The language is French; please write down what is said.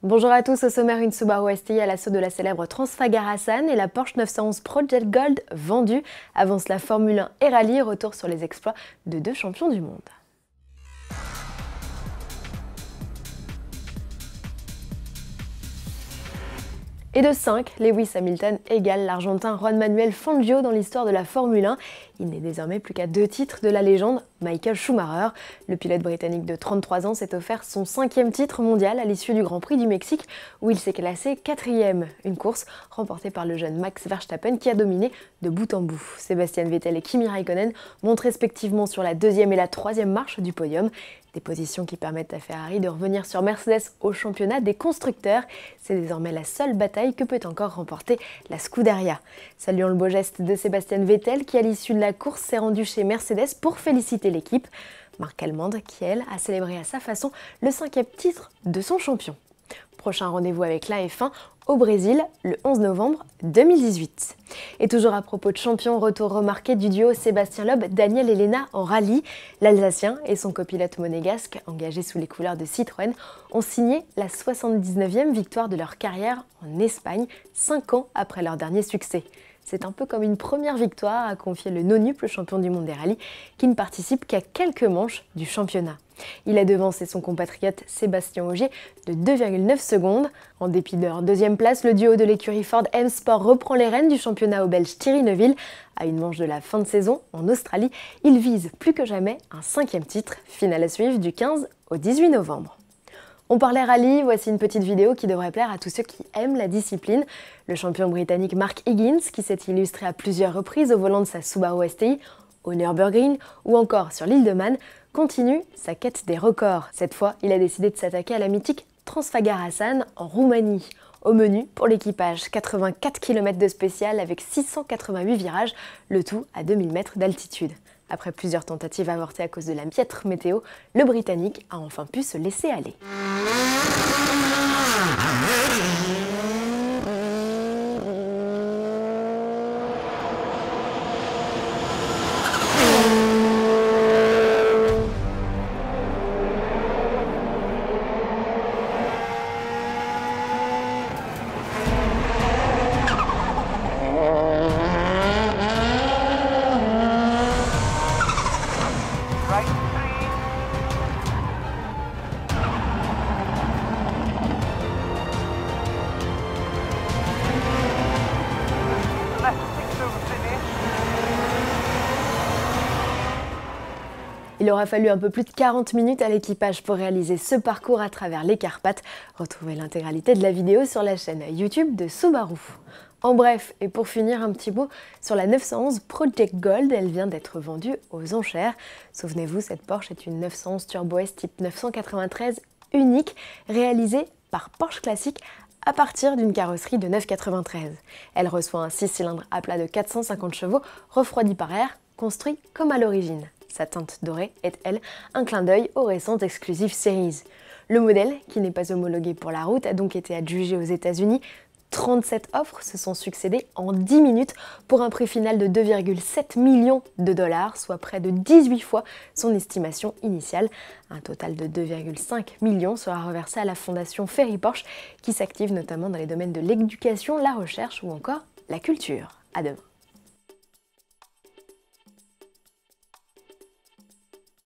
Bonjour à tous, au sommaire une Subaru STI à l'assaut de la célèbre Transfagar Hassan et la Porsche 911 Project Gold vendue. Avance la Formule 1 et Rallye, retour sur les exploits de deux champions du monde. Et de 5, Lewis Hamilton égale l'Argentin Juan Manuel Fangio dans l'histoire de la Formule 1. Il n'est désormais plus qu'à 2 titres de la légende Michael Schumacher. Le pilote britannique de 33 ans s'est offert son 5e titre mondial à l'issue du Grand Prix du Mexique où il s'est classé 4e. Une course remportée par le jeune Max Verstappen qui a dominé de bout en bout. Sébastien Vettel et Kimi Raikkonen montent respectivement sur la 2e et la 3e marche du podium. Des positions qui permettent à Ferrari de revenir sur Mercedes au championnat des constructeurs. C'est désormais la seule bataille que peut encore remporter la Scuderia. Saluons le beau geste de Sébastien Vettel qui à l'issue de la course s'est rendu chez Mercedes pour féliciter l'équipe. Marque allemande qui, elle, a célébré à sa façon le 5e titre de son champion. Prochain rendez-vous avec la F1 au Brésil le 11 novembre 2018. Et toujours à propos de champion, retour remarqué du duo Sébastien Loeb-Daniel Elena en rallye. L'Alsacien et son copilote monégasque, engagés sous les couleurs de Citroën, ont signé la 79e victoire de leur carrière en Espagne, 5 ans après leur dernier succès. C'est un peu comme une première victoire, a confié le non-nuple champion du monde des rallyes, qui ne participe qu'à quelques manches du championnat. Il a devancé son compatriote Sébastien Ogier de 2,9 secondes. En dépit de leur 2e place, le duo de l'écurie Ford M-Sport reprend les rênes du championnat au Belge Thierry Neuville. À une manche de la fin de saison en Australie, il vise plus que jamais un 5e titre, finale à suivre du 15 au 18 novembre. On parlait rallye, voici une petite vidéo qui devrait plaire à tous ceux qui aiment la discipline. Le champion britannique Mark Higgins, qui s'est illustré à plusieurs reprises au volant de sa Subaru STI, au Nürburgring ou encore sur l'île de Man, continue sa quête des records. Cette fois, il a décidé de s'attaquer à la mythique Transfagar Hassan en Roumanie. Au menu, pour l'équipage, 84 km de spécial avec 688 virages, le tout à 2000 mètres d'altitude. Après plusieurs tentatives avortées à cause de la piètre météo, le Britannique a enfin pu se laisser aller. Il aura fallu un peu plus de 40 minutes à l'équipage pour réaliser ce parcours à travers les Carpates. Retrouvez l'intégralité de la vidéo sur la chaîne YouTube de Subaru. En bref, et pour finir un petit mot sur la 911 Project Gold, elle vient d'être vendue aux enchères. Souvenez-vous, cette Porsche est une 911 Turbo S type 993 unique, réalisée par Porsche Classic à partir d'une carrosserie de 993. Elle reçoit un 6 cylindres à plat de 450 chevaux, refroidi par air, construit comme à l'origine. Sa teinte dorée est, elle, un clin d'œil aux récentes Exclusive Series. Le modèle, qui n'est pas homologué pour la route, a donc été adjugé aux États-Unis. 37 offres se sont succédées en 10 minutes pour un prix final de 2,7 millions de dollars, soit près de 18 fois son estimation initiale. Un total de 2,5 millions sera reversé à la fondation Ferry Porsche, qui s'active notamment dans les domaines de l'éducation, la recherche ou encore la culture. À demain.